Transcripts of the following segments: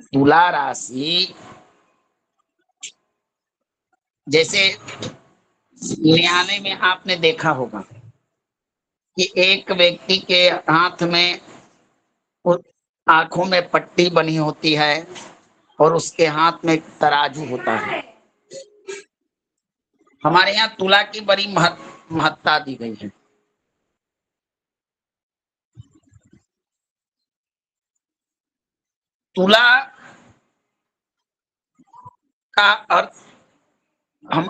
तुला राशि जैसे न्यायालय में आपने देखा होगा कि एक व्यक्ति के हाथ में आंखों में पट्टी बनी होती है और उसके हाथ में तराजू होता है। हमारे यहाँ तुला की बड़ी महत्ता दी गई है। तुला का अर्थ हम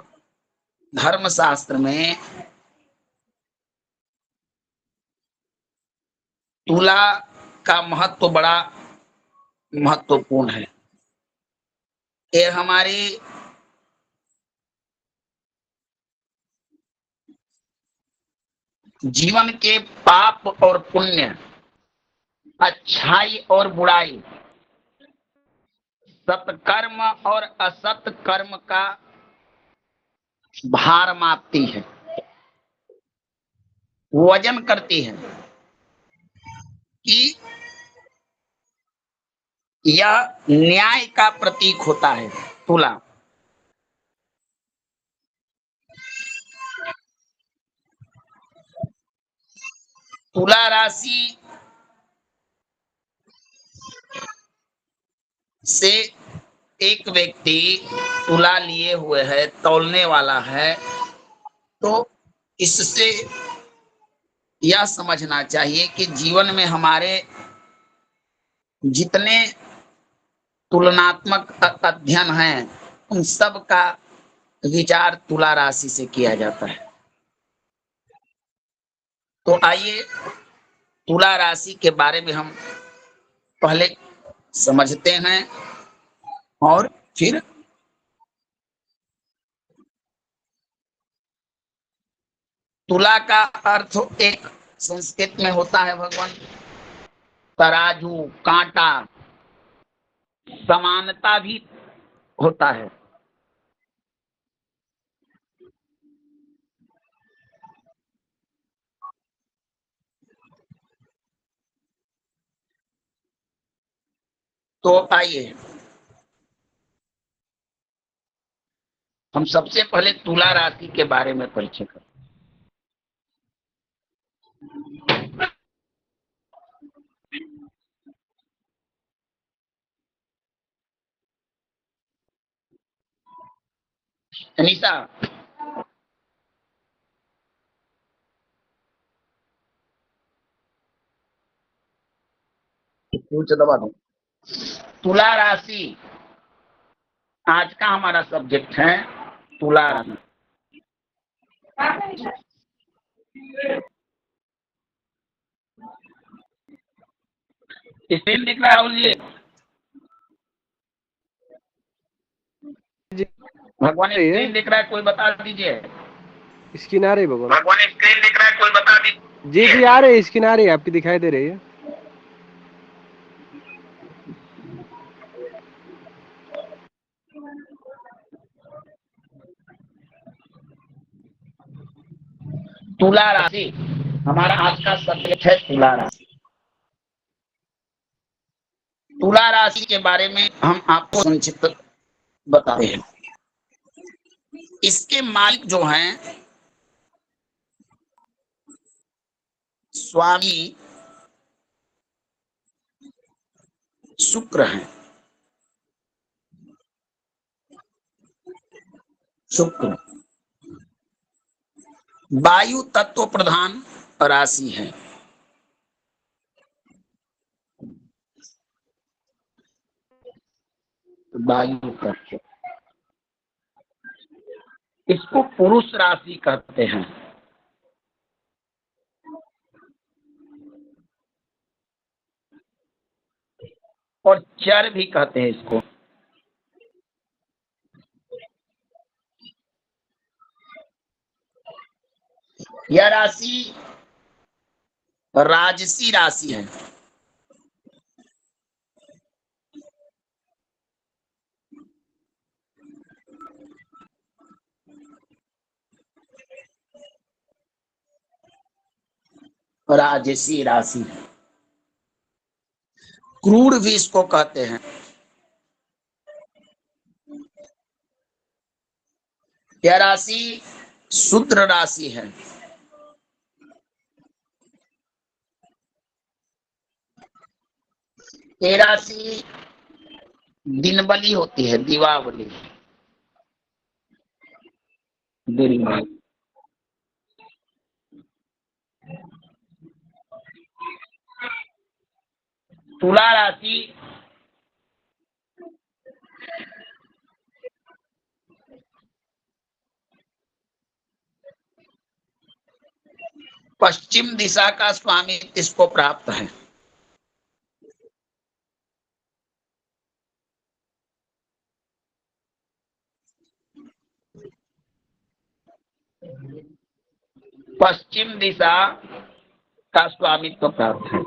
धर्मशास्त्र में तुला का महत्व बड़ा महत्वपूर्ण है। ये हमारी जीवन के पाप और पुण्य, अच्छाई और बुराई, सत्कर्म और असत कर्म का भार मापती है, वजन करती है कि यह न्याय का प्रतीक होता है। तुला तुला राशि से एक व्यक्ति तुला लिए हुए है, तौलने वाला है, तो इससे यह समझना चाहिए कि जीवन में हमारे जितने तुलनात्मक अध्ययन हैं उन सब का विचार तुला राशि से किया जाता है। तो आइए तुला राशि के बारे में हम पहले समझते हैं और फिर तुला का अर्थ एक संस्कृत में होता है भगवान तराजू, कांटा, समानता भी होता है। तो आइए हम सबसे पहले तुला राशि के बारे में परिचय करें। अनीता, पूछ दबा दो। तुला राशि आज का हमारा सब्जेक्ट है। तुला राशि स्क्रीन दिख रहा है राहुल जी? भगवान स्क्रीन दिख रहा है, कोई बता दीजिए। स्क्रीन आ रही है भगवान? भगवान स्क्रीन दिख रहा है, कोई बता दीजिए। जी जी आ रही है, स्क्रीन आ रही है, आपकी दिखाई दे रही है। तुला राशि हमारा आज का सब्जेक्ट है। तुला राशि, तुला राशि के बारे में हम आपको संक्षिप्त बताते हैं। इसके मालिक जो हैं स्वामी शुक्र हैं। शुक्र वायु तत्व प्रधान राशि है। वायु तत्व, इसको पुरुष राशि कहते हैं और चर भी कहते हैं इसको। यह राशि राजसी राशि है। राजसी राशि, क्रूर भी इसको कहते हैं। यह राशि शूद्र राशि है। ये राशि दिनबली होती है, दीपावली दिन में। तुला राशि पश्चिम दिशा का स्वामी इसको प्राप्त है। पश्चिम दिशा का स्वामित्व प्राप्त है।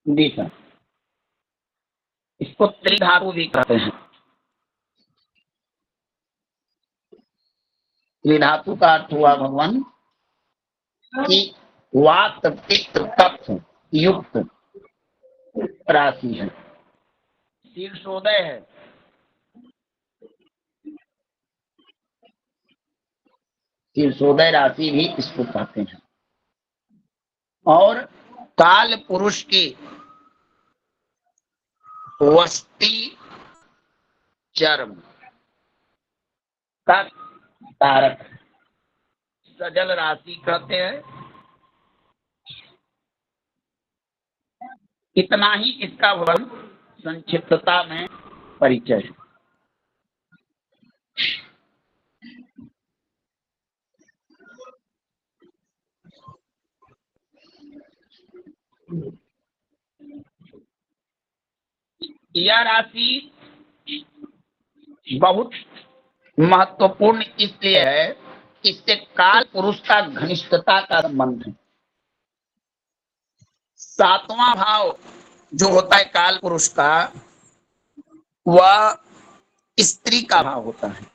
दिशा, इसको त्रिधातु भी कहते हैं। त्रिधातु का अर्थ हुआ भगवान कि वात पित्त कफ युक्त राशि है। शीर्षोदय है। शीर्षोदय राशि भी इसको कहते हैं। और काल पुरुष की वस्ती चर्म का कारक सजल राशि कहते हैं। इतना ही इसका वर्णन संक्षिप्तता में परिचय है। यह राशि बहुत महत्वपूर्ण इसलिए है कि इससे काल पुरुष का घनिष्ठता का संबंध है। सातवां भाव जो होता है काल पुरुष का, वह स्त्री का भाव होता है।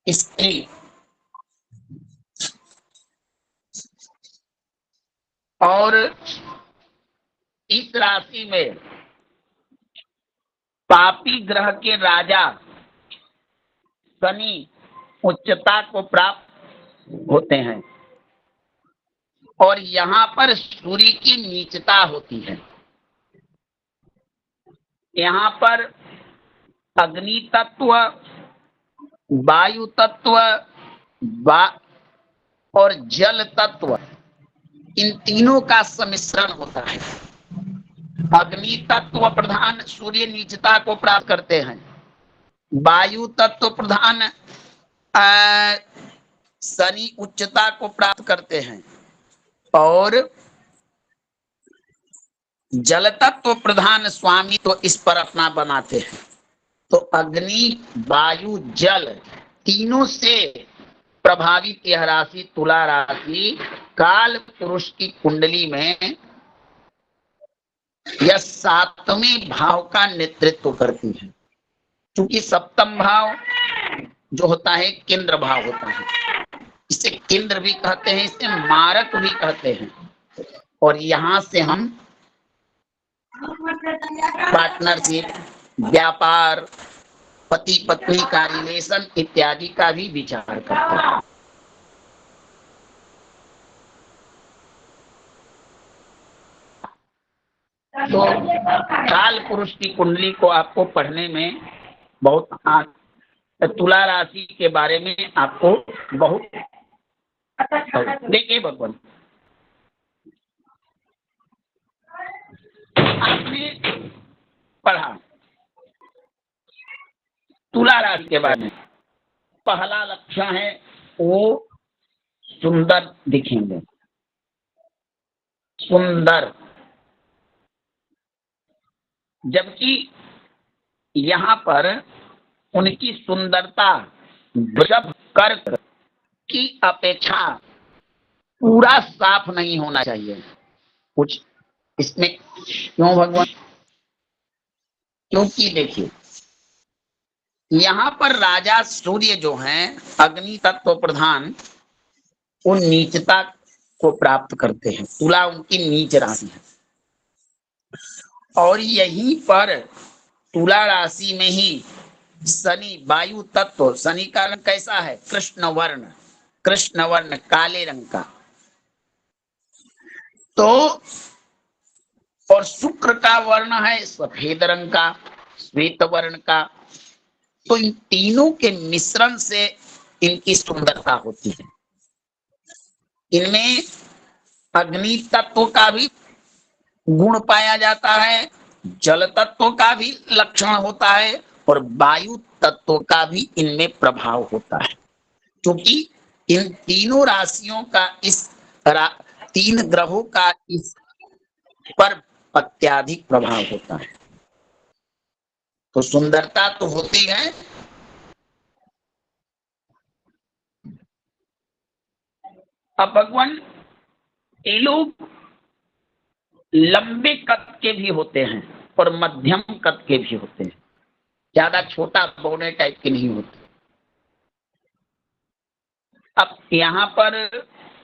स्त्री और इस राशि में पापी ग्रह के राजा शनि उच्चता को प्राप्त होते हैं और यहाँ पर सूर्य की नीचता होती है। यहाँ पर अग्नि तत्व, वायु तत्व और जल तत्व, इन तीनों का सम्मिश्रण होता है। अग्नि तत्व प्रधान सूर्य नीचता को प्राप्त करते हैं। वायु तत्व प्रधान शनि उच्चता को प्राप्त करते हैं और जल तत्व प्रधान स्वामी तो इस पर अपना बनाते हैं। तो अग्नि वायु जल तीनों से प्रभावित यह राशि तुला राशि काल पुरुष की कुंडली में यह सातवें भाव का नेतृत्व करती है। क्योंकि सप्तम भाव जो होता है केंद्र भाव होता है, इसे केंद्र भी कहते हैं, इसे मारक भी कहते हैं। और यहां से हम पार्टनरशिप, व्यापार, पति पत्नी का रिलेशन इत्यादि का भी विचार करते हैं। तो काल पुरुष की कुंडली को आपको पढ़ने में बहुत तुला राशि के बारे में आपको बहुत देखिए भगवान, आपने पढ़ा तुला राशि के बारे में। पहला लक्षण है वो सुंदर दिखेंगे, सुंदर। जबकि यहाँ पर उनकी सुंदरता वृषभ कर्क की अपेक्षा पूरा साफ नहीं होना चाहिए। कुछ इसमें क्यों भगवान? क्योंकि देखिए यहाँ पर राजा सूर्य जो हैं अग्नि तत्व प्रधान, वो नीचता को प्राप्त करते हैं। तुला उनकी नीच राशि है और यहीं पर तुला राशि में ही शनि वायु तत्व, शनि का रंग कैसा है? कृष्ण वर्ण काले रंग का। तो और शुक्र का वर्ण है सफेद रंग का, श्वेत वर्ण का। तो इन तीनों के मिश्रण से इनकी सुंदरता होती है। इनमें अग्नि तत्व का भी गुण पाया जाता है, जल तत्व का भी लक्षण होता है और वायु तत्व का भी इनमें प्रभाव होता है। क्योंकि इन तीनों राशियों का तीन ग्रहों का इस पर अत्याधिक प्रभाव होता है। तो सुंदरता तो होती है। अब भगवान, ये लोग लंबे कद के भी होते हैं और मध्यम कद के भी होते हैं, ज्यादा छोटा बौने टाइप के नहीं होते। अब यहाँ पर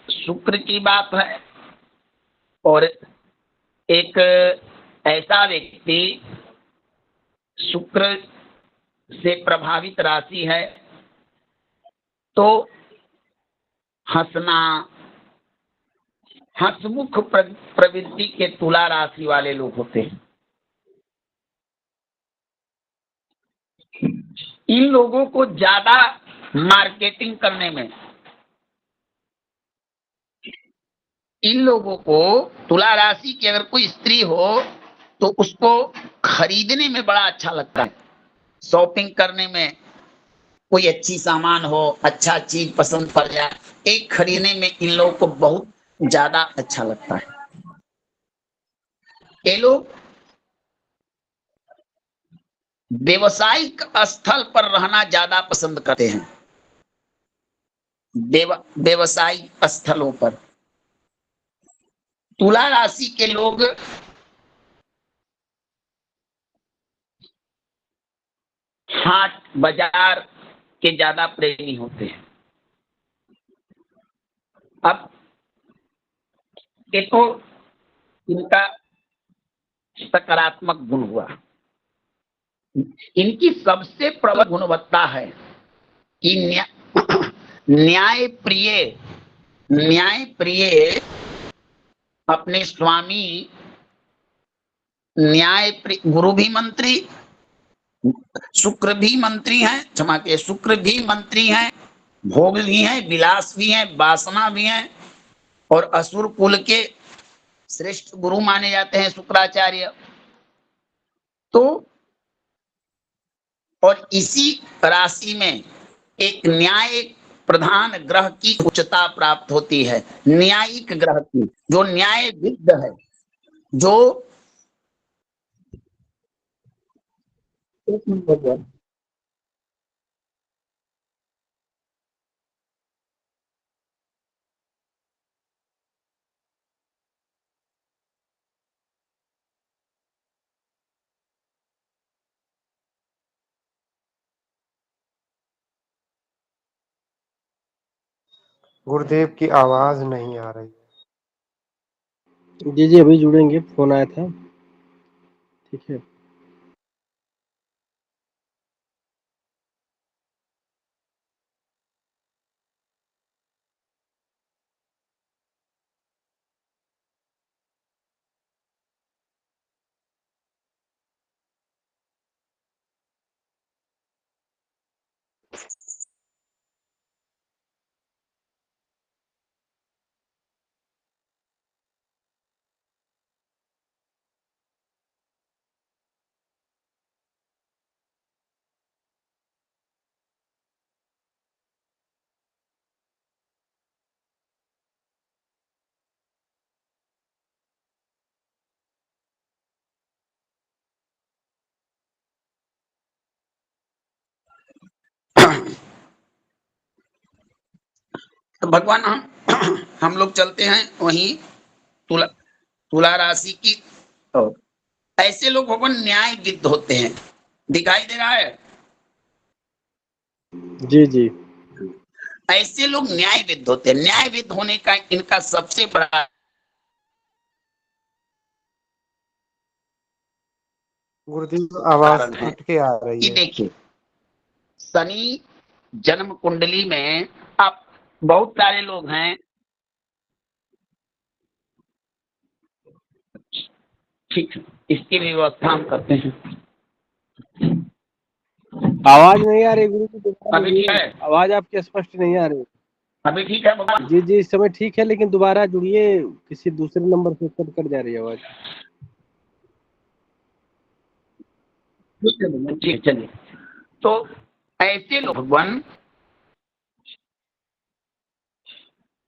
शुक्र की बात है और एक ऐसा व्यक्ति शुक्र से प्रभावित राशि है तो हंसना, हंसमुख प्रवृत्ति के तुला राशि वाले लोग होते हैं। इन लोगों को ज्यादा मार्केटिंग करने में, इन लोगों को तुला राशि की अगर कोई स्त्री हो तो उसको खरीदने में बड़ा अच्छा लगता है। शॉपिंग करने में कोई अच्छी सामान हो, अच्छा चीज पसंद पड़ जाए, एक खरीदने में इन लोगों को बहुत ज्यादा अच्छा लगता है। ये लोग व्यवसायिक स्थल पर रहना ज्यादा पसंद करते हैं। व्यवसायिक स्थलों पर तुला राशि के लोग हाट बाजार के ज्यादा प्रेमी होते हैं। अब ये तो इनका सकारात्मक गुण हुआ। इनकी सबसे प्रबल गुणवत्ता है कि न्याय प्रिय, न्याय प्रिय अपने स्वामी, न्याय प्रिय गुरु भी मंत्री, शुक्र भी मंत्री हैं, क्षमा के शुक्र भी मंत्री हैं, भोग भी हैं, विलास भी हैं, वासना भी हैं और असुर कुल के श्रेष्ठ गुरु माने जाते हैं शुक्राचार्य। तो और इसी राशि में एक न्याय प्रधान ग्रह की उच्चता प्राप्त होती है, न्यायिक ग्रह की, जो न्याय विद्ध है, जो गुरुदेव की आवाज नहीं आ रही। जी जी अभी जुड़ेंगे, फोन आया था। ठीक है। तो भगवान हम लोग चलते हैं वहीं तुला, तुला राशि की ओर। ऐसे लोग भगवान न्याय विद्ध होते हैं, दिखाई दे रहा है। जी जी ऐसे लोग न्यायविद होते हैं। न्यायविद होने का इनका सबसे बड़ा गुरुदेव आवाज कारण है कट के आ रही कि है। देखिए, शनि जन्म कुंडली में आप बहुत सारे लोग हैं, ठीक है, इसकी भी व्यवस्था हम करते हैं। आवाज नहीं आ रही गुरु जी, दोबारा अभी ठीक जुड़िए। है, आवाज आपकी स्पष्ट नहीं आ रही। अभी ठीक है भगवान। जी जी, इस समय ठीक है, लेकिन दोबारा जुड़िए, किसी दूसरे नंबर से कट जा रही है आवाज। ठीक है भगवान, ठीक है, चलिए। तो ऐसे लोग भगवान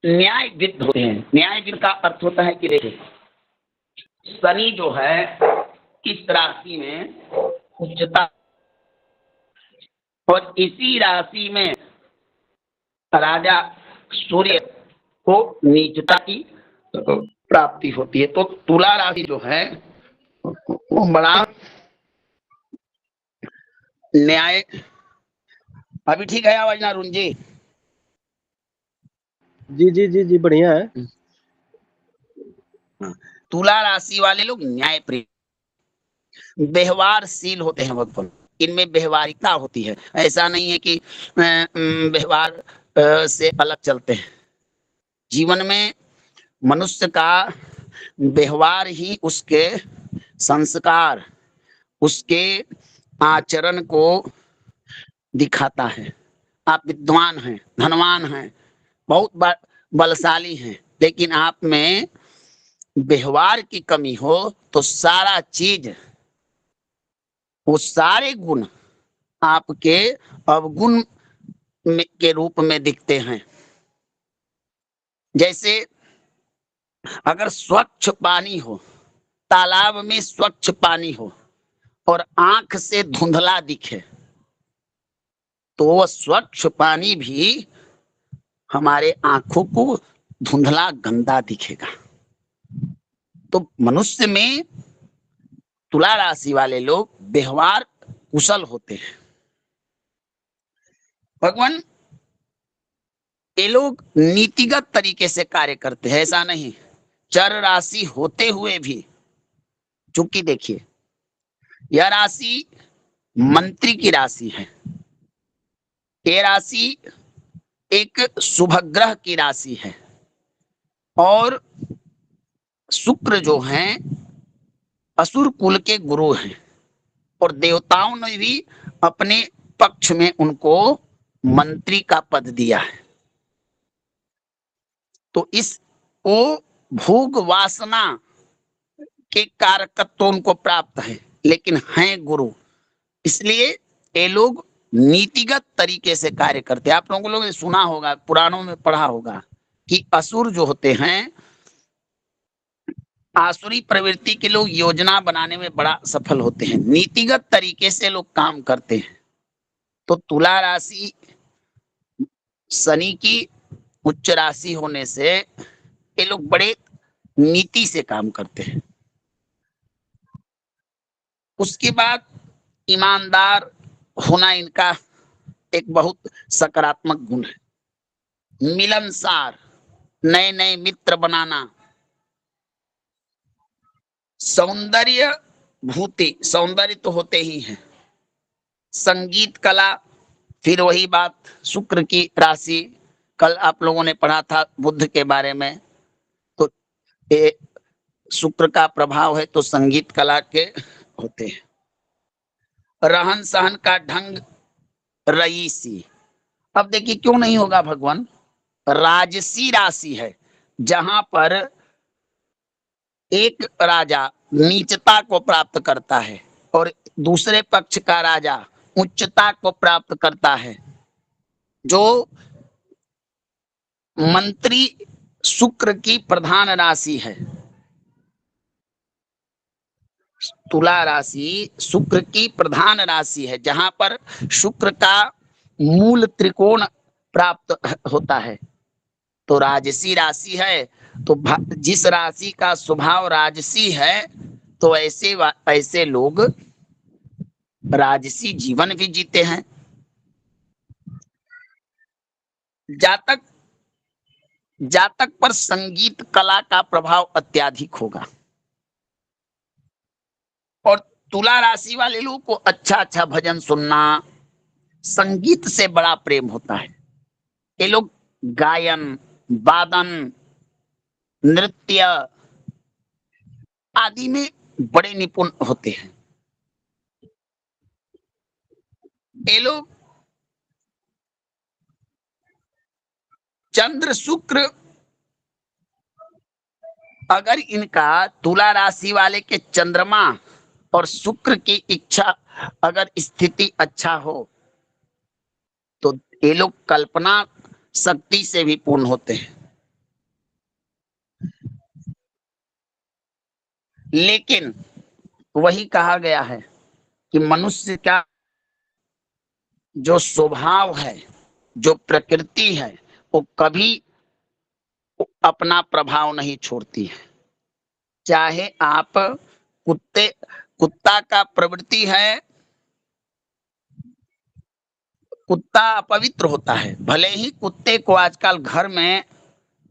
न्यायविद होते हैं। न्यायविद का अर्थ होता है कि देखिए, शनि जो है इस राशि में उच्चता, और इसी राशि में राजा सूर्य को नीचता की प्राप्ति होती है। तो तुला राशि जो है वो बड़ा न्याय। अभी ठीक है आवाज नारुण जी? जी जी जी जी, बढ़िया है। तुला राशि वाले लोग न्याय प्रिय, व्यवहारशील होते हैं भगवान। इनमें व्यवहारिकता होती है। ऐसा नहीं है कि व्यवहार से अलग चलते हैं। जीवन में मनुष्य का व्यवहार ही उसके संस्कार, उसके आचरण को दिखाता है। आप विद्वान हैं, धनवान हैं, बहुत बलशाली हैं, लेकिन आप में व्यवहार की कमी हो तो सारा चीज, वो सारे गुण आपके अवगुण के रूप में दिखते हैं। जैसे अगर स्वच्छ पानी हो, तालाब में स्वच्छ पानी हो और आंख से धुंधला दिखे, तो वह स्वच्छ पानी भी हमारे आंखों को धुंधला गंदा दिखेगा। तो मनुष्य में तुला राशि वाले लोग व्यवहार कुशल होते हैं। भगवान ये लोग नीतिगत तरीके से कार्य करते हैं, ऐसा नहीं चर राशि होते हुए भी। चूंकि देखिए, यह राशि मंत्री की राशि है, ये राशि एक शुभ ग्रह की राशि है, और शुक्र जो हैं असुर कुल के गुरु हैं, और देवताओं ने भी अपने पक्ष में उनको मंत्री का पद दिया है। तो इस वो भोग वासना के कारकत्व तो उनको प्राप्त है, लेकिन हैं गुरु, इसलिए ये लोग नीतिगत तरीके से कार्य करते हैं। आप लोगों ने सुना होगा, पुराणों में पढ़ा होगा कि असुर जो होते हैं, आसुरी प्रवृत्ति के लोग योजना बनाने में बड़ा सफल होते हैं, नीतिगत तरीके से लोग काम करते हैं। तो तुला राशि शनि की उच्च राशि होने से ये लोग बड़े नीति से काम करते हैं। उसके बाद ईमानदार होना इनका एक बहुत सकारात्मक गुण है। मिलनसार, नए नए मित्र बनाना, सौंदर्य भूति, सौंदर्य तो होते ही हैं, संगीत कला, फिर वही बात शुक्र की राशि, कल आप लोगों ने पढ़ा था बुद्ध के बारे में, तो ये शुक्र का प्रभाव है, तो संगीत कला के होते हैं। रहन सहन का ढंग रईसी। अब देखिए क्यों नहीं होगा भगवान, राजसी राशि है, जहां पर एक राजा नीचता को प्राप्त करता है और दूसरे पक्ष का राजा उच्चता को प्राप्त करता है। जो मंत्री शुक्र की प्रधान राशि है, तुला राशि शुक्र की प्रधान राशि है, जहां पर शुक्र का मूल त्रिकोण प्राप्त होता है, तो राजसी राशि है। तो जिस राशि का स्वभाव राजसी है, तो ऐसे लोग राजसी जीवन भी जीते हैं। जातक जातक पर संगीत कला का प्रभाव अत्यधिक होगा। और तुला राशि वाले लोगों को अच्छा अच्छा भजन सुनना, संगीत से बड़ा प्रेम होता है। ये लोग गायन, वादन, नृत्य आदि में बड़े निपुण होते हैं। ये लोग चंद्र शुक्र, अगर इनका तुला राशि वाले के चंद्रमा और शुक्र की इच्छा अगर स्थिति अच्छा हो तो ये लोग कल्पना शक्ति से भी पूर्ण होते हैं। लेकिन वही कहा गया है कि मनुष्य का जो स्वभाव है, जो प्रकृति है, वो कभी अपना प्रभाव नहीं छोड़ती है। चाहे आप कुत्ता का प्रवृत्ति है, कुत्ता अपवित्र होता है, भले ही कुत्ते को आजकल घर में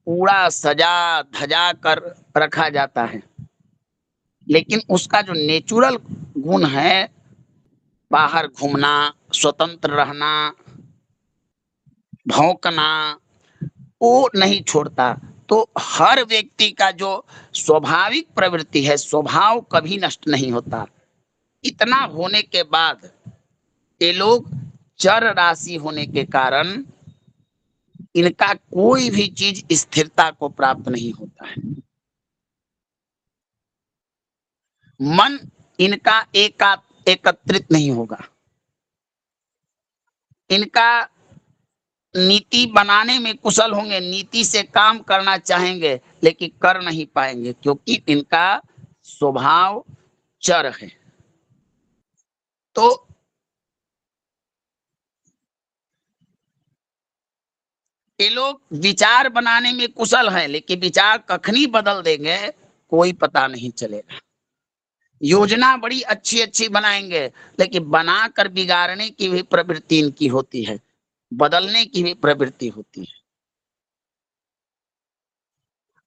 पूरा सजा धजा कर रखा जाता है, लेकिन उसका जो नेचुरल गुण है, बाहर घूमना, स्वतंत्र रहना, भौंकना, वो नहीं छोड़ता। तो हर व्यक्ति का जो स्वाभाविक प्रवृत्ति है, स्वभाव कभी नष्ट नहीं होता। इतना होने के बाद ये लोग चर राशि होने के कारण इनका कोई भी चीज स्थिरता को प्राप्त नहीं होता है। मन इनका एकत्रित नहीं होगा। इनका नीति बनाने में कुशल होंगे, नीति से काम करना चाहेंगे, लेकिन कर नहीं पाएंगे, क्योंकि इनका स्वभाव चर है। तो ये लोग विचार बनाने में कुशल हैं, लेकिन विचार कखनी बदल देंगे कोई पता नहीं चलेगा। योजना बड़ी अच्छी अच्छी बनाएंगे, लेकिन बनाकर बिगाड़ने की भी प्रवृत्ति इनकी होती है, बदलने की भी प्रवृत्ति होती है।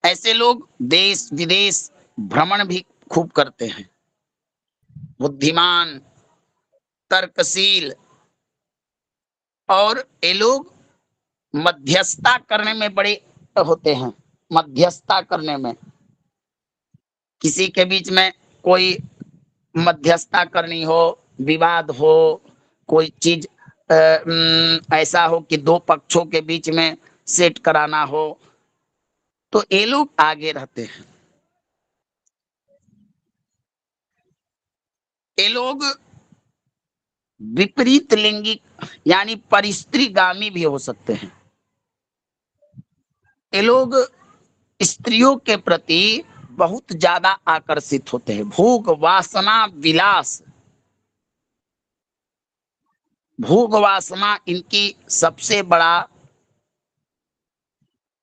ऐसे लोग देश विदेश भ्रमण भी खूब करते हैं। बुद्धिमान, तर्कशील, और ये लोग मध्यस्थता करने में बड़े होते हैं। मध्यस्थता करने में, किसी के बीच में कोई मध्यस्थता करनी हो, विवाद हो, कोई चीज ऐसा हो कि दो पक्षों के बीच में सेट कराना हो, तो ये लोग आगे रहते हैं। ये लोग विपरीत लिंगी यानी परिस्त्रीगामी भी हो सकते हैं। ये लोग स्त्रियों के प्रति बहुत ज्यादा आकर्षित होते हैं। भोग वासना विलास, भोग वासना इनकी सबसे बड़ा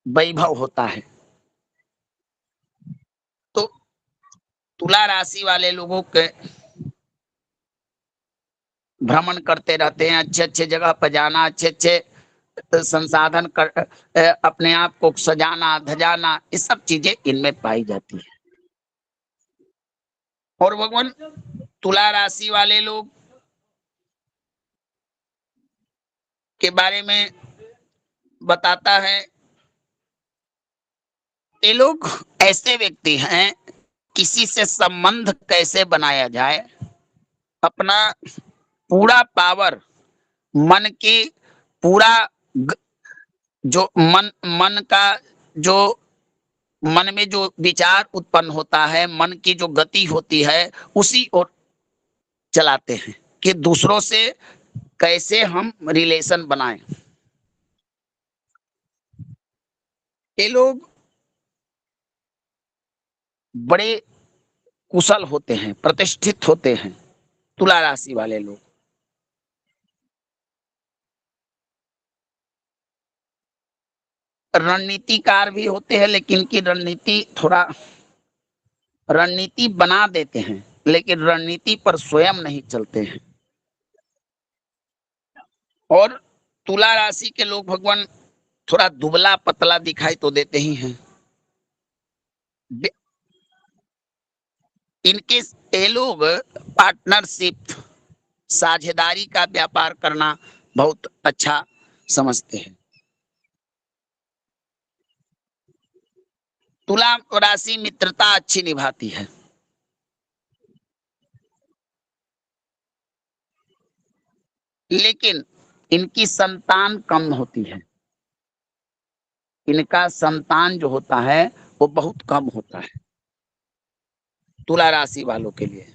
वैभव होता है। तो तुला राशि वाले लोगों के भ्रमण करते रहते हैं, अच्छे अच्छे जगह पर जाना, अच्छे अच्छे संसाधन कर अपने आप को सजाना धजाना, ये सब चीजें इनमें पाई जाती है। और भगवान तुला राशि वाले लोग के बारे में बताता है, ये लोग ऐसे व्यक्ति हैं, किसी से संबंध कैसे बनाया जाए, अपना पूरा पावर, मन की पूरा जो मन का जो मन में जो विचार उत्पन्न होता है, मन की जो गति होती है, उसी ओर चलाते हैं कि दूसरों से कैसे हम रिलेशन बनाएं। ये लोग बड़े कुशल होते हैं, प्रतिष्ठित होते हैं, तुला राशि वाले लोग। रणनीतिकार भी होते हैं, लेकिन की रणनीति बना देते हैं, लेकिन रणनीति पर स्वयं नहीं चलते हैं। और तुला राशि के लोग भगवान थोड़ा दुबला पतला दिखाई तो देते ही हैं। इनके ये लोग पार्टनरशिप, साझेदारी का व्यापार करना बहुत अच्छा समझते हैं। तुला राशि मित्रता अच्छी निभाती है, लेकिन इनकी संतान कम होती है। इनका संतान जो होता है वो बहुत कम होता है तुला राशि वालों के लिए।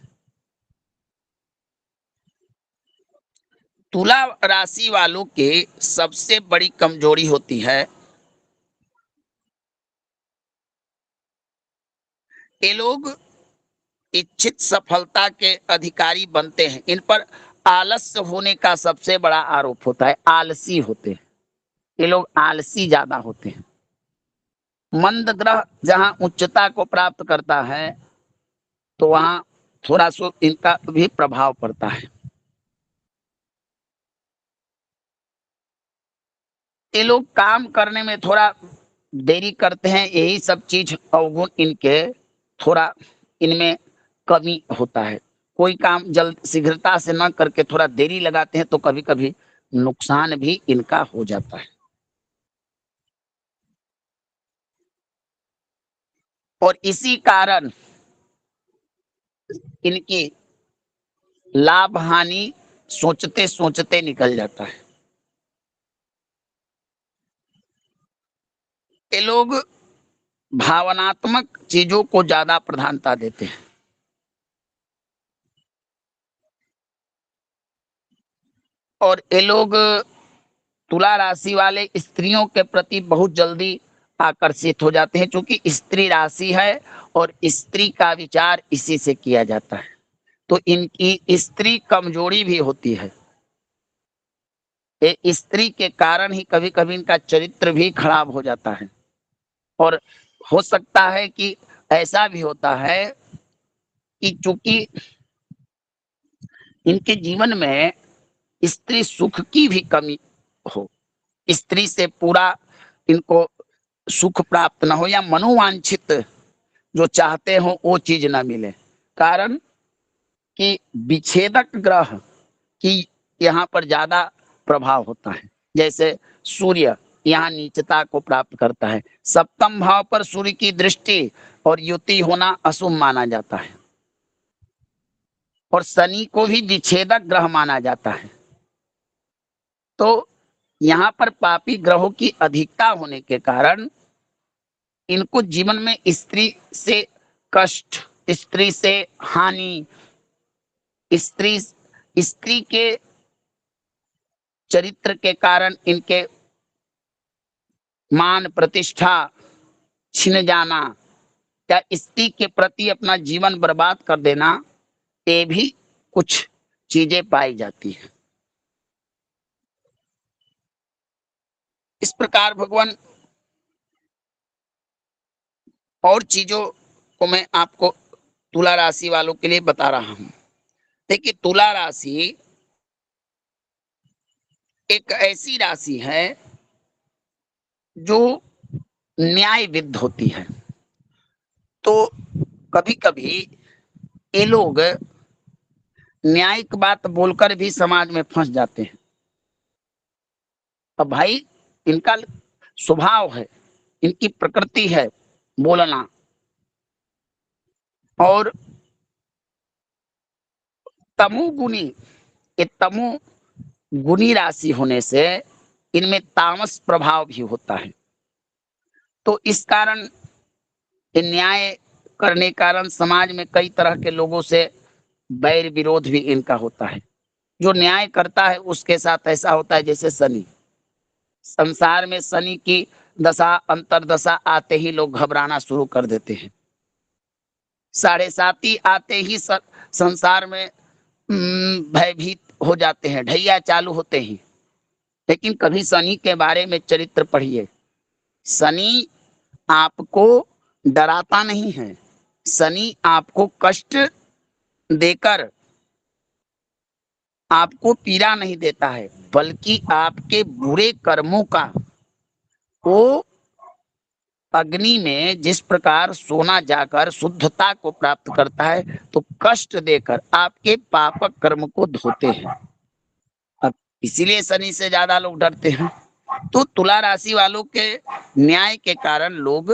तुला राशि वालों के सबसे बड़ी कमजोरी होती है, ये लोग इच्छित सफलता के अधिकारी बनते हैं। इन पर आलस्य होने का सबसे बड़ा आरोप होता है, आलसी होते हैं ये लोग, आलसी ज्यादा होते हैं। मंद ग्रह जहां उच्चता को प्राप्त करता है तो वहां थोड़ा सा इनका भी प्रभाव पड़ता है। ये लोग काम करने में थोड़ा देरी करते हैं, यही सब चीज अवगुण इनके थोड़ा इनमें कमी होता है। कोई काम जल्द शीघ्रता से न करके थोड़ा देरी लगाते हैं तो कभी कभी नुकसान भी इनका हो जाता है। और इसी कारण इनकी लाभ हानि सोचते सोचते निकल जाता है। ये लोग भावनात्मक चीजों को ज्यादा प्रधानता देते हैं और ये लोग तुला राशि वाले स्त्रियों के प्रति बहुत जल्दी आकर्षित हो जाते हैं, क्योंकि स्त्री राशि है और स्त्री का विचार इसी से किया जाता है। तो इनकी स्त्री कमजोरी भी होती है, ये स्त्री के कारण ही कभी कभी इनका चरित्र भी खराब हो जाता है। और हो सकता है कि ऐसा भी होता है कि चूंकि इनके जीवन में स्त्री सुख की भी कमी हो, स्त्री से पूरा इनको सुख प्राप्त न हो या मनोवांछित जो चाहते हो वो चीज ना मिले, कारण कि विच्छेदक ग्रह की यहाँ पर ज्यादा प्रभाव होता है। जैसे सूर्य यहाँ नीचता को प्राप्त करता है, सप्तम भाव पर सूर्य की दृष्टि और युति होना अशुभ माना जाता है और शनि को भी विच्छेदक ग्रह माना जाता है। तो यहाँ पर पापी ग्रहों की अधिकता होने के कारण इनको जीवन में स्त्री से कष्ट, स्त्री से हानि, स्त्री स्त्री के चरित्र के कारण इनके मान प्रतिष्ठा छिन जाना या स्त्री के प्रति अपना जीवन बर्बाद कर देना, ये भी कुछ चीजें पाई जाती है। इस प्रकार भगवान और चीजों को मैं आपको तुला राशि वालों के लिए बता रहा हूं। देखिए, तुला राशि एक ऐसी राशि है जो न्यायविद्ध होती है। तो कभी कभी ये लोग न्यायिक बात बोलकर भी समाज में फंस जाते हैं। अब भाई, इनका स्वभाव है, इनकी प्रकृति है बोलना, और तमोगुणी, ये तमो गुणी राशि होने से इनमें तामस प्रभाव भी होता है। तो इस कारण ये न्याय करने कारण समाज में कई तरह के लोगों से बैर विरोध भी इनका होता है। जो न्याय करता है उसके साथ ऐसा होता है जैसे शनि, संसार में शनि की दशा अंतरदशा आते ही लोग घबराना शुरू कर देते हैं। साढ़े साती आते ही संसार में भयभीत हो जाते हैं, ढैया चालू होते ही। लेकिन कभी शनि के बारे में चरित्र पढ़िए, शनि आपको डराता नहीं है, शनि आपको कष्ट देकर आपको पीड़ा नहीं देता है, बल्कि आपके बुरे कर्मों का वो अग्नि में जिस प्रकार सोना जाकर शुद्धता को प्राप्त करता है, तो कष्ट देकर आपके पापक कर्म को धोते हैं। अब इसीलिए शनि से ज्यादा लोग डरते हैं। तो तुला राशि वालों के न्याय के कारण लोग,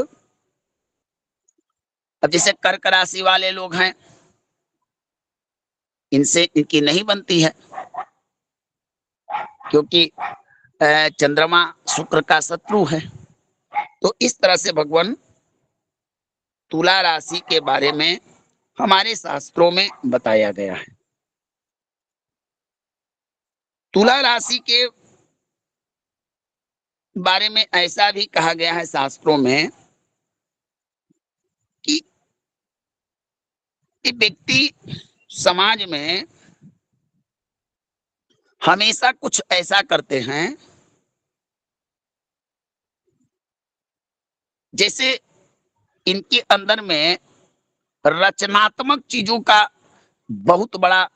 अब जैसे कर्क राशि वाले लोग हैं, इनसे इनकी नहीं बनती है, क्योंकि चंद्रमा शुक्र का शत्रु है। तो इस तरह से भगवान तुला राशि के बारे में हमारे शास्त्रों में बताया गया है। तुला राशि के बारे में ऐसा भी कहा गया है शास्त्रों में कि ये व्यक्ति समाज में हमेशा कुछ ऐसा करते हैं जैसे इनके अंदर में रचनात्मक चीजों का बहुत बड़ा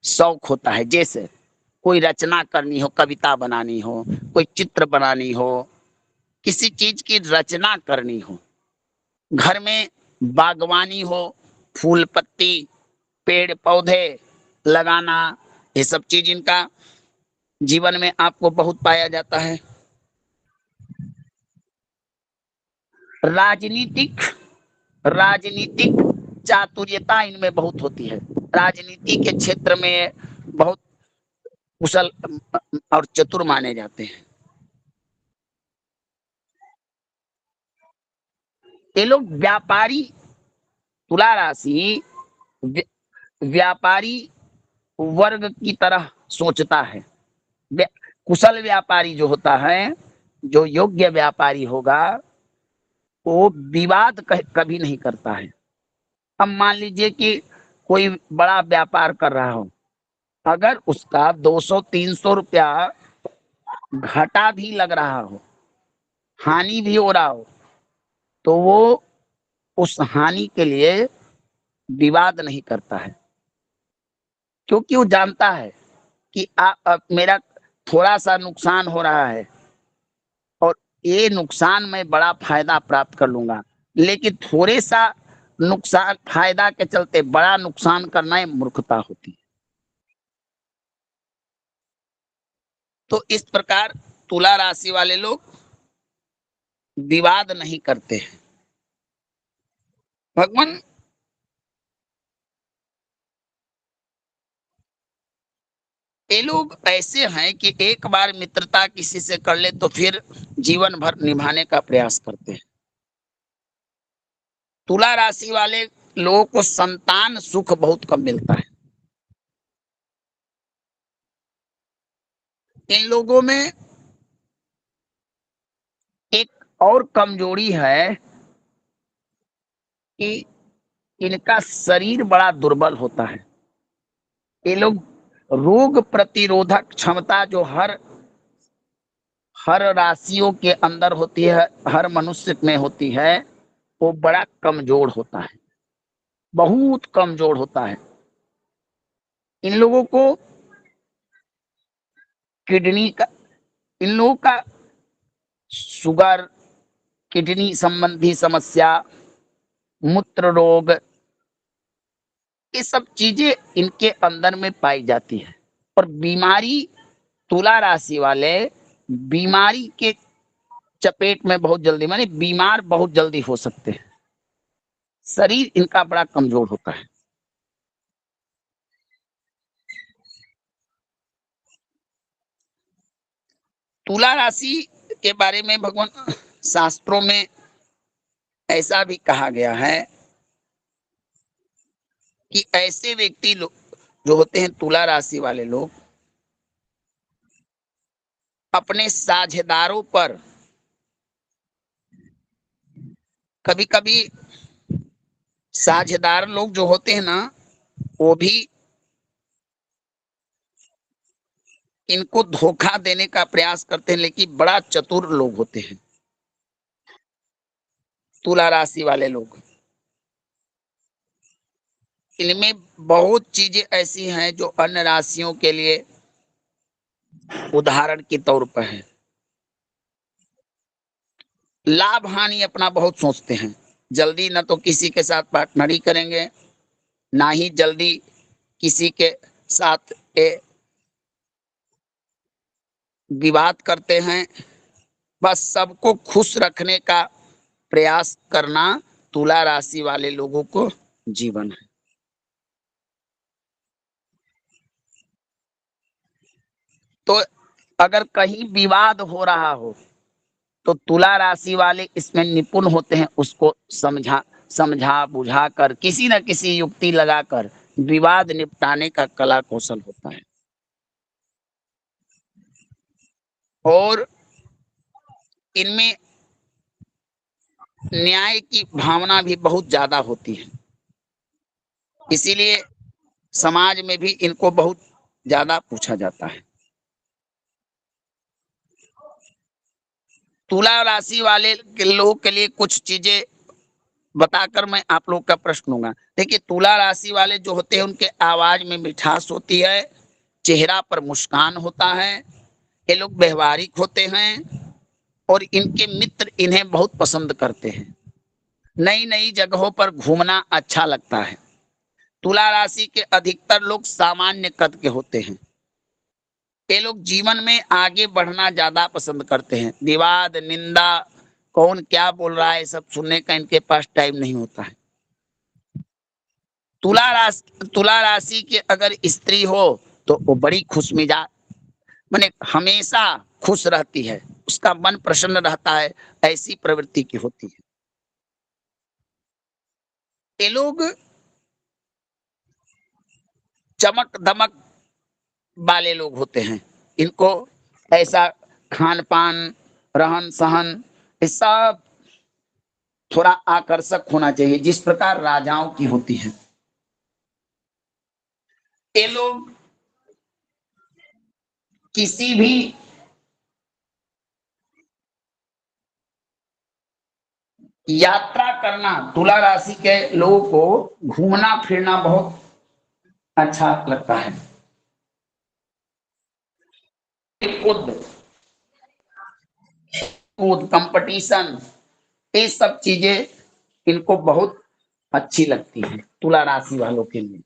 शौक होता है। जैसे कोई रचना करनी हो, कविता बनानी हो, कोई चित्र बनानी हो, किसी चीज की रचना करनी हो, घर में बागवानी हो, फूल पत्ती पेड़ पौधे लगाना, ये सब चीज इनका जीवन में आपको बहुत पाया जाता है। राजनीतिक राजनीतिक चातुर्यता इनमें बहुत होती है। राजनीति के क्षेत्र में बहुत कुशल और चतुर माने जाते हैं। ये लोग व्यापारी, तुला राशि व्यापारी वर्ग की तरह सोचता है। कुशल व्यापारी जो होता है, जो योग्य व्यापारी होगा, वो विवाद कभी नहीं करता है। अब मान लीजिए कि कोई बड़ा व्यापार कर रहा हो, अगर उसका 200-300 रुपया घाटा भी लग रहा हो, हानि भी हो रहा हो, तो वो उस हानि के लिए विवाद नहीं करता है, क्योंकि वो जानता है कि मेरा थोड़ा सा नुकसान हो रहा है और ये नुकसान मैं बड़ा फायदा प्राप्त कर लूंगा, लेकिन थोड़े सा नुकसान फायदा के चलते बड़ा नुकसान करना ये मूर्खता होती है। तो इस प्रकार तुला राशि वाले लोग विवाद नहीं करते हैं। भगवान ये लोग ऐसे हैं कि एक बार मित्रता किसी से कर ले तो फिर जीवन भर निभाने का प्रयास करते हैं। तुला राशि वाले लोगों को संतान सुख बहुत कम मिलता है। इन लोगों में एक और कमजोरी है कि इनका शरीर बड़ा दुर्बल होता है। ये लोग रोग प्रतिरोधक क्षमता जो हर राशियों के अंदर होती है, हर मनुष्य में होती है, वो बड़ा कमजोर होता है, बहुत कमजोर होता है। इन लोगों को किडनी का इन लोगों का शुगर, किडनी संबंधी समस्या, मूत्र रोग, ये सब चीजें इनके अंदर में पाई जाती है। और बीमारी, तुला राशि वाले बीमारी के चपेट में बहुत जल्दी, माने बीमार बहुत जल्दी हो सकते हैं। शरीर इनका बड़ा कमजोर होता है। तुला राशि के बारे में भगवान शास्त्रों में ऐसा भी कहा गया है कि ऐसे व्यक्ति जो होते हैं तुला राशि वाले लोग, अपने साझेदारों पर कभी कभी, साझेदार लोग जो होते हैं ना, वो भी इनको धोखा देने का प्रयास करते हैं, लेकिन बड़ा चतुर लोग होते हैं तुला राशि वाले लोग। इनमें बहुत चीजें ऐसी हैं जो अन्य राशियों के लिए उदाहरण के तौर पर है। लाभ हानि अपना बहुत सोचते हैं। जल्दी न तो किसी के साथ पार्टनरी करेंगे, ना ही जल्दी किसी के साथ विवाद करते हैं। बस सबको खुश रखने का प्रयास करना तुला राशि वाले लोगों को जीवन है। तो अगर कहीं विवाद हो रहा हो तो तुला राशि वाले इसमें निपुण होते हैं, उसको समझा समझा बुझा कर किसी न किसी युक्ति लगाकर विवाद निपटाने का कला कौशल होता है। और इनमें न्याय की भावना भी बहुत ज्यादा होती है, इसीलिए समाज में भी इनको बहुत ज्यादा पूछा जाता है। तुला राशि वाले के लोगों के लिए कुछ चीजें बताकर मैं आप लोग का प्रश्न लूंगा। देखिए, तुला राशि वाले जो होते हैं उनके आवाज में मिठास होती है, चेहरा पर मुस्कान होता है, ये लोग व्यवहारिक होते हैं और इनके मित्र इन्हें बहुत पसंद करते हैं। नई नई जगहों पर घूमना अच्छा लगता है। तुला राशि के अधिकतर लोग सामान्य कद के होते हैं। ये लोग जीवन में आगे बढ़ना ज्यादा पसंद करते हैं। विवाद, निंदा, कौन क्या बोल रहा है सब सुनने का इनके पास टाइम नहीं होता है। तुला राशि के अगर स्त्री हो तो वो बड़ी खुश मिजाज, माने हमेशा खुश रहती है, उसका मन प्रसन्न रहता है, ऐसी प्रवृत्ति की होती है। ये लोग चमक दमक वाले लोग होते हैं। इनको ऐसा खान पान, रहन सहन, ये सब थोड़ा आकर्षक होना चाहिए, जिस प्रकार राजाओं की होती है। ये लोग किसी भी यात्रा करना, तुला राशि के लोगों को घूमना फिरना बहुत अच्छा लगता है। कूद कूद कंपटीशन, ये सब चीजें इनको बहुत अच्छी लगती है तुला राशि वालों के लिए।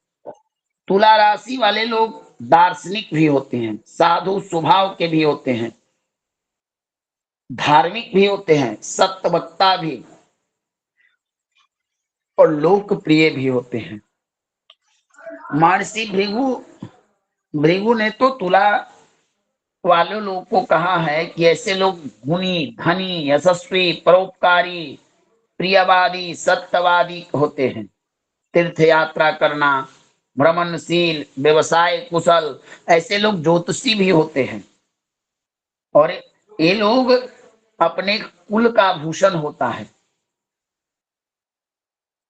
तुला राशि वाले लोग दार्शनिक भी होते हैं, साधु स्वभाव के भी होते हैं, धार्मिक भी होते हैं, सत्यवक्ता भी और लोकप्रिय भी होते हैं। महर्षि भृगु भृगु ने तो तुला वाले लोगों को कहा है कि ऐसे लोग गुणी, धनी, यशस्वी, परोपकारी, प्रियवादी, सत्यवादी होते हैं। तीर्थ यात्रा करना, भ्रमणशील, व्यवसाय कुशल, ऐसे लोग ज्योतिषी भी होते हैं। और ये लोग अपने कुल का भूषण होता है।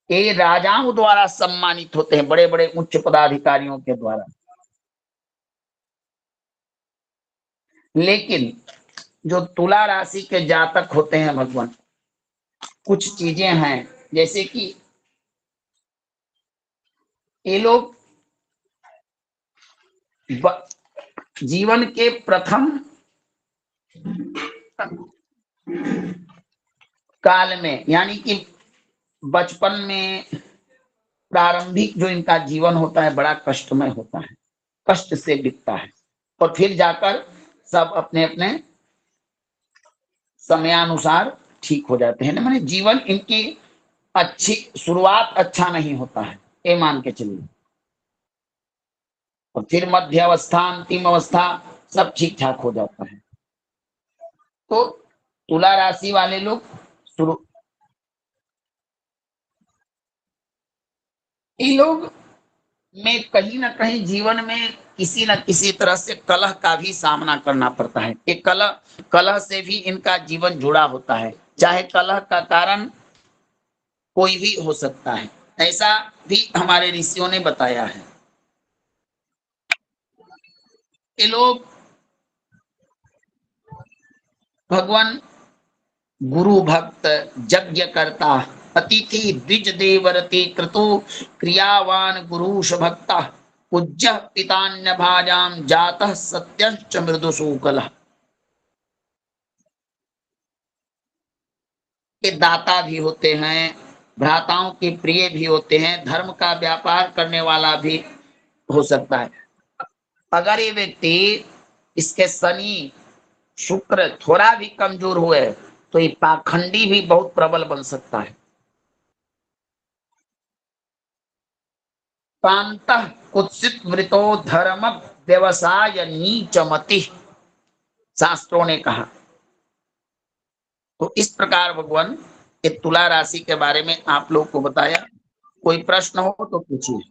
ये राजाओं द्वारा सम्मानित होते हैं, बड़े बड़े उच्च पदाधिकारियों के द्वारा। लेकिन जो तुला राशि के जातक होते हैं भगवान, कुछ चीजें हैं, जैसे कि ये लोग जीवन के प्रथम काल में, यानी कि बचपन में प्रारंभिक जो इनका जीवन होता है बड़ा कष्टमय होता है, कष्ट से बीतता है, और फिर जाकर सब अपने अपने समयानुसार ठीक हो जाते हैं ना। माने जीवन इनकी अच्छी शुरुआत अच्छा नहीं होता है, ये मान के चलिए, और फिर मध्य अवस्था, अंतिम अवस्था सब ठीक ठाक हो जाता है। तो तुला राशि वाले लोग शुरू, ये लोग में कहीं ना कहीं जीवन में किसी न किसी तरह से कलह का भी सामना करना पड़ता है। ये कलह कलह से भी इनका जीवन जुड़ा होता है, चाहे कलह का कारण कोई भी हो सकता है, ऐसा भी हमारे ऋषियों ने बताया है। ये लोग भगवान गुरु भक्त, यज्ञ करता, अतिथि द्विज देवरति कृतो, क्रियावान गुरुष भक्ता, पूज्य पितान्य भाजाम जातः सत्य, च मृदु सूकल। ये लोग भगवान गुरु भक्त, यज्ञ करता, अतिथि द्विज देवरति कृतो, क्रियावान गुरुष भक्ता, पूज्य पितान्य भाजाम जातः सत्यश्च मृदु सूकल। ये लोग भगवान गुरु भक्त, यज्ञ करता, अतिथि द्विज देवरति कृतो, क्रियावान गुरुष भक्ता, पूज्य पितान्य भाजाम जातः सत्यश्च मृदु सूकल। के दाता भी होते हैं, भ्राताओं के प्रिय भी होते हैं, धर्म का व्यापार करने वाला भी हो सकता है। अगर ये व्यक्ति, इसके शनि शुक्र थोड़ा भी कमजोर हुए तो ये पाखंडी भी बहुत प्रबल बन सकता है। कांतः कुत्सित वृतो धर्म व्यवसाय नीचमति, शास्त्रों ने कहा। तो इस प्रकार भगवान ये तुला राशि के बारे में आप लोग को बताया। कोई प्रश्न हो तो पूछिए।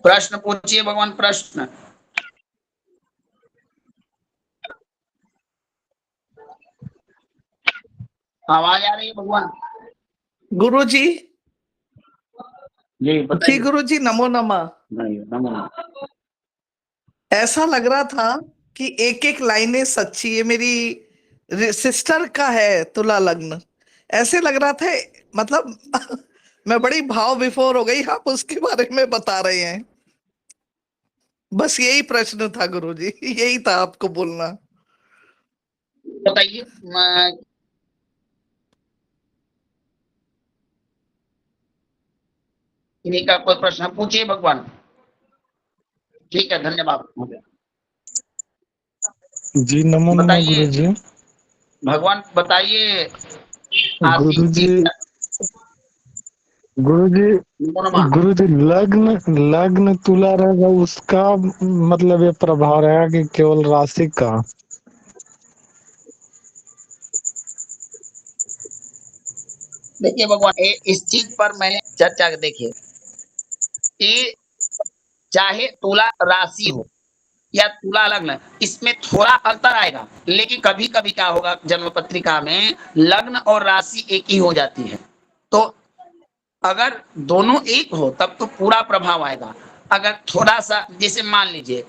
प्रश्न पूछिए भगवान, प्रश्न। आवाज आ रही है भगवान? गुरु जी। जी जी बताइए। गुरु जी, नमो नमः। नहीं, नमो। ऐसा लग रहा था कि एक एक लाइनें सच्ची है। मेरी सिस्टर का है तुला लग्न, ऐसे लग रहा था। मतलब मैं बड़ी भाव विभोर हो गई, आप उसके बारे में बता रहे हैं। बस यही प्रश्न था गुरु जी, यही था आपको बोलना। बताइए। इन्हीं का कोई प्रश्न पूछिए भगवान। ठीक है, धन्यवाद। जी नमो नमः बताइए गुरु जी। भगवान, बताइए। गुरु आशीष जी, जी, गुरु जी, नमो नमः। गुरु जी, लग्न लग्न तुला रहेगा, उसका मतलब ये प्रभाव रहेगा कि केवल राशि का? देखिए भगवान, इस चीज पर मैंने चर्चा, देखिए ये चाहे तुला राशि हो या तुला लग्न, इसमें थोड़ा अंतर आएगा, लेकिन कभी कभी क्या होगा, जन्म पत्रिका में लग्न और राशि एक ही हो जाती है। तो अगर दोनों एक हो तब तो पूरा प्रभाव आएगा। अगर थोड़ा सा, जैसे मान लीजिए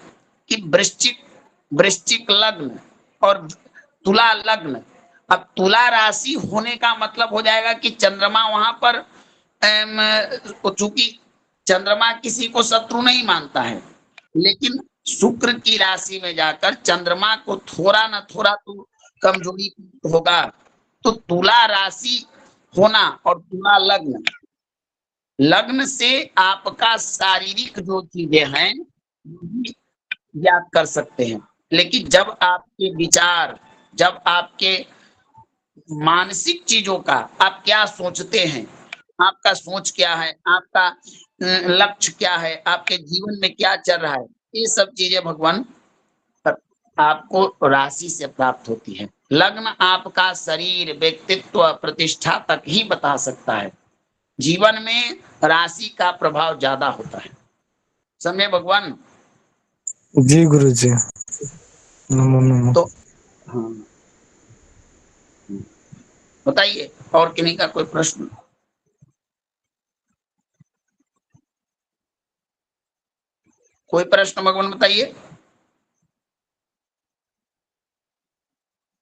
कि वृश्चिक वृश्चिक लग्न और तुला लग्न, अब तुला राशि होने का मतलब हो जाएगा कि चंद्रमा वहां पर, चूंकि चंद्रमा किसी को शत्रु नहीं मानता है, लेकिन शुक्र की राशि में जाकर चंद्रमा को थोड़ा ना थोड़ा तो कमजोरी होगा। तो तुला राशि होना और तुला लग्न, लग्न से आपका शारीरिक जो चीजें हैं याद कर सकते हैं, लेकिन जब आपके विचार, जब आपके मानसिक चीजों का आप क्या सोचते हैं, आपका सोच क्या है, आपका लक्ष्य क्या है, आपके जीवन में क्या चल रहा है, ये सब चीजें भगवान आपको राशि से प्राप्त होती है। लग्न आपका शरीर, व्यक्तित्व, प्रतिष्ठा तक ही बता सकता है। जीवन में राशि का प्रभाव ज्यादा होता है, समझे भगवान? जी गुरु जी, नमो नमः। तो हाँ, बताइए और किन्हीं का कोई प्रश्न? कोई प्रश्न भगवान, बताइए।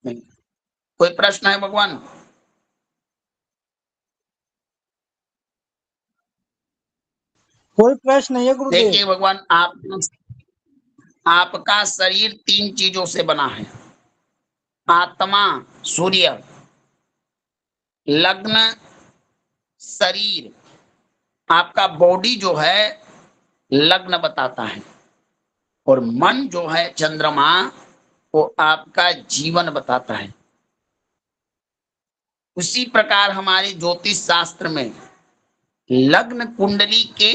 नहीं, कोई प्रश्न है भगवान? कोई प्रश्न नहीं है गुरुदेव। देखिए भगवान, आपका शरीर तीन चीजों से बना है। आत्मा सूर्य, लग्न शरीर, आपका बॉडी जो है लग्न बताता है, और मन जो है चंद्रमा, वो आपका जीवन बताता है। उसी प्रकार हमारे ज्योतिष शास्त्र में लग्न कुंडली के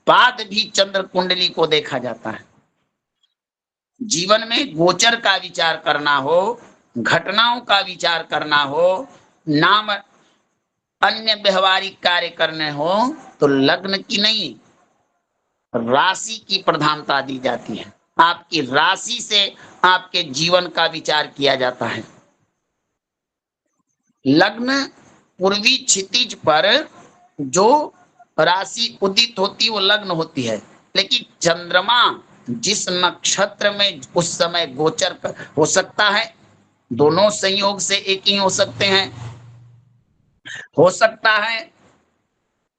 बाद भी चंद्र कुंडली को देखा जाता है। जीवन में गोचर का विचार करना हो, घटनाओं का विचार करना हो, नाम अन्य व्यवहारिक कार्य करने हो, तो लग्न की नहीं, राशि की प्रधानता दी जाती है। आपकी राशि से आपके जीवन का विचार किया जाता है। लग्न पूर्वी क्षितिज पर जो राशि उदित होती वो लग्न होती है, लेकिन चंद्रमा जिस नक्षत्र में उस समय गोचर हो सकता है, दोनों संयोग से एक ही हो सकते हैं, हो सकता है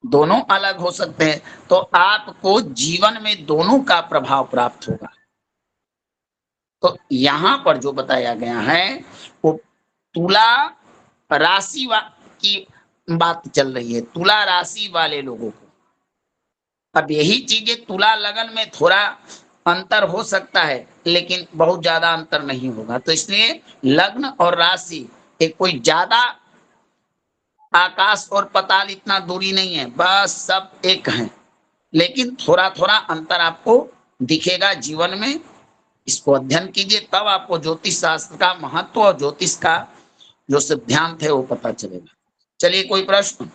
दोनों अलग हो सकते हैं, तो आपको जीवन में दोनों का प्रभाव प्राप्त होगा। तो यहां पर जो बताया गया है वो तुला राशि की बात चल रही है, तुला राशि वाले लोगों को। अब यही चीजें तुला लगन में थोड़ा अंतर हो सकता है, लेकिन बहुत ज्यादा अंतर नहीं होगा। तो इसलिए लग्न और राशि एक कोई ज्यादा आकाश और पाताल इतना दूरी नहीं है, बस सब एक है, लेकिन थोड़ा थोड़ा अंतर आपको दिखेगा जीवन में। इसको अध्ययन कीजिए, तब आपको ज्योतिष शास्त्र का महत्व और ज्योतिष का जो सिद्धांत है वो पता चलेगा। चलिए, कोई प्रश्न?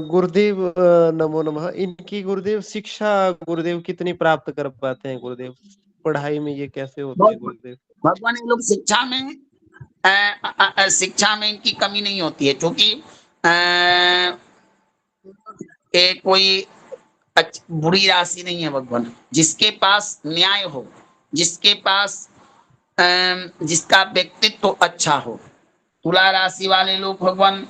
गुरुदेव नमो नमः। इनकी गुरुदेव शिक्षा गुरुदेव कितनी प्राप्त कर पाते हैं गुरुदेव? पढ़ाई में ये कैसे होते हैं गुरुदेव? भगवान, ये लोग शिक्षा में इनकी कमी नहीं होती है, क्योंकि कोई बुरी राशि नहीं है भगवान। जिसके पास न्याय हो, जिसके पास जिसका व्यक्तित्व तो अच्छा हो, तुला राशि वाले लोग भगवान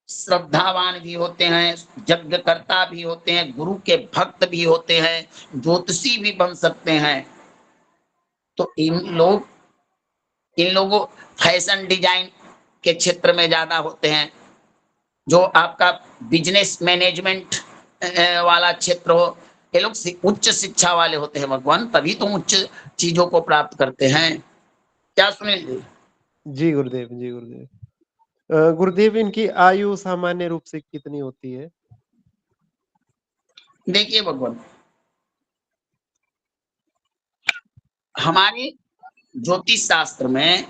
श्रद्धावान भी होते हैं, यज्ञकर्ता भी होते हैं, गुरु के भक्त भी होते हैं, ज्योतिषी भी बन सकते हैं। तो इन लोगों फैशन डिजाइन के क्षेत्र में ज्यादा होते हैं। जो आपका बिजनेस मैनेजमेंट वाला क्षेत्र हो, ये लोग उच्च शिक्षा वाले होते हैं भगवान, तभी तो उच्च चीजों को प्राप्त करते हैं। क्या सुनिए? जी गुरुदेव, जी गुरुदेव। गुरुदेव, इनकी आयु सामान्य रूप से कितनी होती है? देखिए भगवान, हमारे ज्योतिष शास्त्र में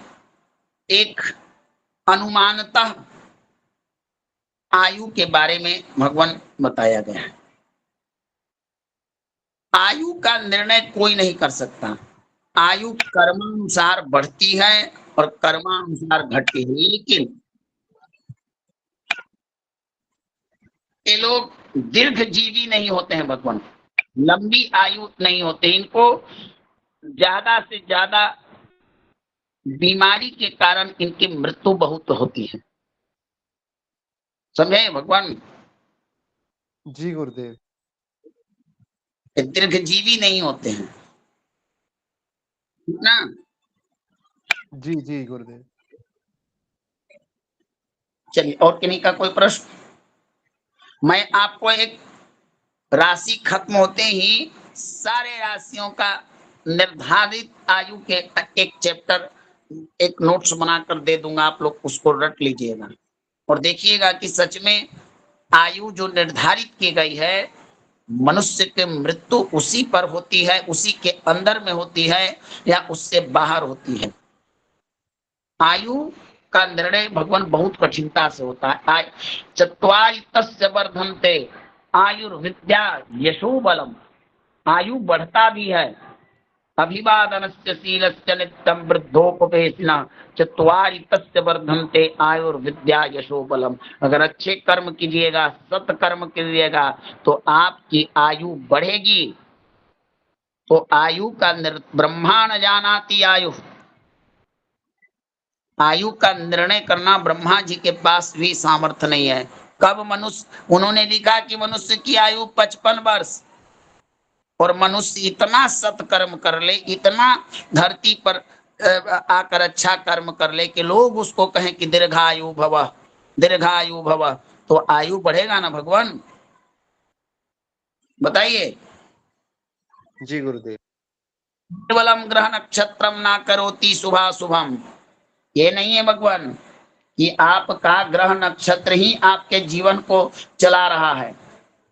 एक अनुमानतः आयु के बारे में भगवान बताया गया है। आयु का निर्णय कोई नहीं कर सकता। आयु कर्मानुसार बढ़ती है और कर्मानुसार घटती है, लेकिन ये लोग दीर्घजीवी नहीं होते हैं भगवान, लंबी आयु नहीं होते। इनको ज्यादा से ज्यादा बीमारी के कारण इनकी मृत्यु बहुत होती है, समझे भगवान? जी गुरुदेव। दीर्घजीवी नहीं होते हैं ना। जी जी गुरुदेव। चलिए, और किन्हीं का कोई प्रश्न? मैं आपको एक राशि खत्म होते ही सारे राशियों का निर्धारित आयु के एक चैप्टर, एक नोट्स बनाकर दे दूंगा, आप लोग उसको रट लीजिएगा और देखिएगा कि सच में आयु जो निर्धारित की गई है, मनुष्य की मृत्यु उसी पर होती है, उसी के अंदर में होती है या उससे बाहर होती है। आयु का निर्णय भगवान बहुत कठिनता से होता है। चत्वारि तस्य वर्धन्ते आयुर्विद्या यशो बलम। आयु बढ़ता भी है। अभिवादनस्य शीलस्य नित्यं वृद्धोपवेशना चत्वारि तस्य वर्धन्ते आयुर्विद्या यशो बलम। अगर अच्छे कर्म कीजिएगा, सत्कर्म कीजिएगा, तो आपकी आयु बढ़ेगी। तो आयु का ब्रह्मा न जानाति आयु। आयु का निर्णय करना ब्रह्मा जी के पास भी सामर्थ्य नहीं है। कब मनुष्य, उन्होंने लिखा कि मनुष्य की आयु 55 वर्ष, और मनुष्य इतना सत्कर्म कर ले, इतना धरती पर आकर अच्छा कर्म कर ले कि लोग उसको कहें कि दीर्घायु भव, दीर्घायु भव, तो आयु बढ़ेगा ना भगवान? बताइए। जी गुरुदेव। केवलम ग्रह नक्षत्रम ना करोति शुभाशुभम, ये नहीं है भगवान कि आपका ग्रह नक्षत्र ही आपके जीवन को चला रहा है।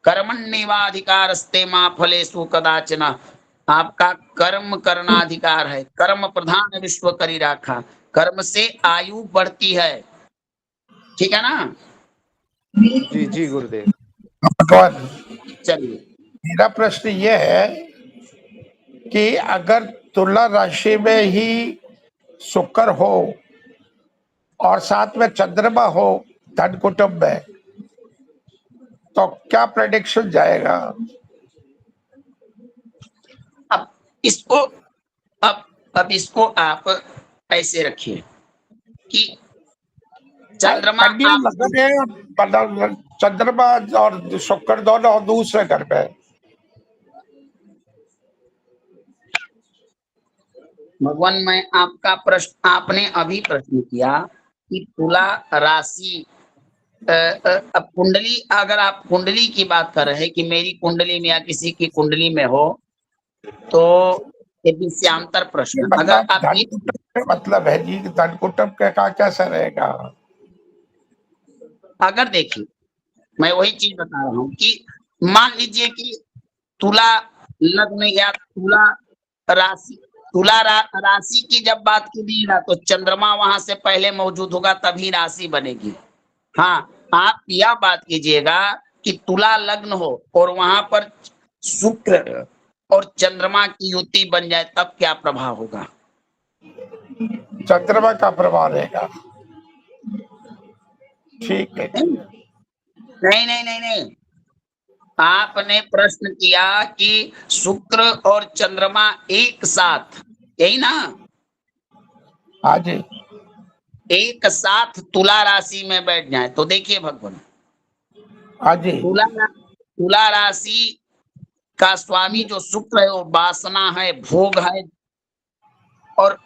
कर्मण्येवाधिकारस्ते मा फलेषु कदाचन, आपका कर्म करना अधिकार है। कर्म प्रधान विश्व करी राखा, कर्म से आयु बढ़ती है, ठीक है ना। जी जी गुरुदेव। भगवान, चलिए, मेरा प्रश्न ये है कि अगर तुला राशि में ही शुक्र हो और साथ में चंद्रमा हो धन कुटुंब में, तो क्या प्रेडिक्शन जाएगा? अब इसको अब इसको आप ऐसे रखिए कि चंद्रमा कन्या आप लगन है, मतलब चंद्रमा और शुक्र दोनों दूसरे घर में। भगवान, मैं आपका प्रश्न, आपने अभी प्रश्न किया कि तुला राशि, अब कुंडली, अगर आप कुंडली की बात कर रहे हैं कि मेरी कुंडली में या किसी की कुंडली में हो, तो ये विषयांतर प्रश्न। अगर मतलब आप धन कुटुंब का मतलब है जी, धन कुटुंब का कैसा रहेगा? अगर देखिए, मैं वही चीज बता रहा हूँ कि मान लीजिए कि तुला लग्न या तुला राशि की जब बात कीजिएगा तो चंद्रमा वहां से पहले मौजूद होगा, तभी राशि बनेगी। हाँ, आप यह बात कीजिएगा कि तुला लग्न हो और वहां पर शुक्र और चंद्रमा की युति बन जाए, तब क्या प्रभाव होगा? चंद्रमा का प्रभाव रहेगा, ठीक है। नहीं नहीं नहीं नहीं, आपने प्रश्न किया कि शुक्र और चंद्रमा एक साथ, यही ना, हाँ जी। एक साथ तुला राशि में बैठ जाए तो देखिए भगवान, हाँ जी। तुला राशि का स्वामी जो शुक्र है वो वासना है, भोग है, और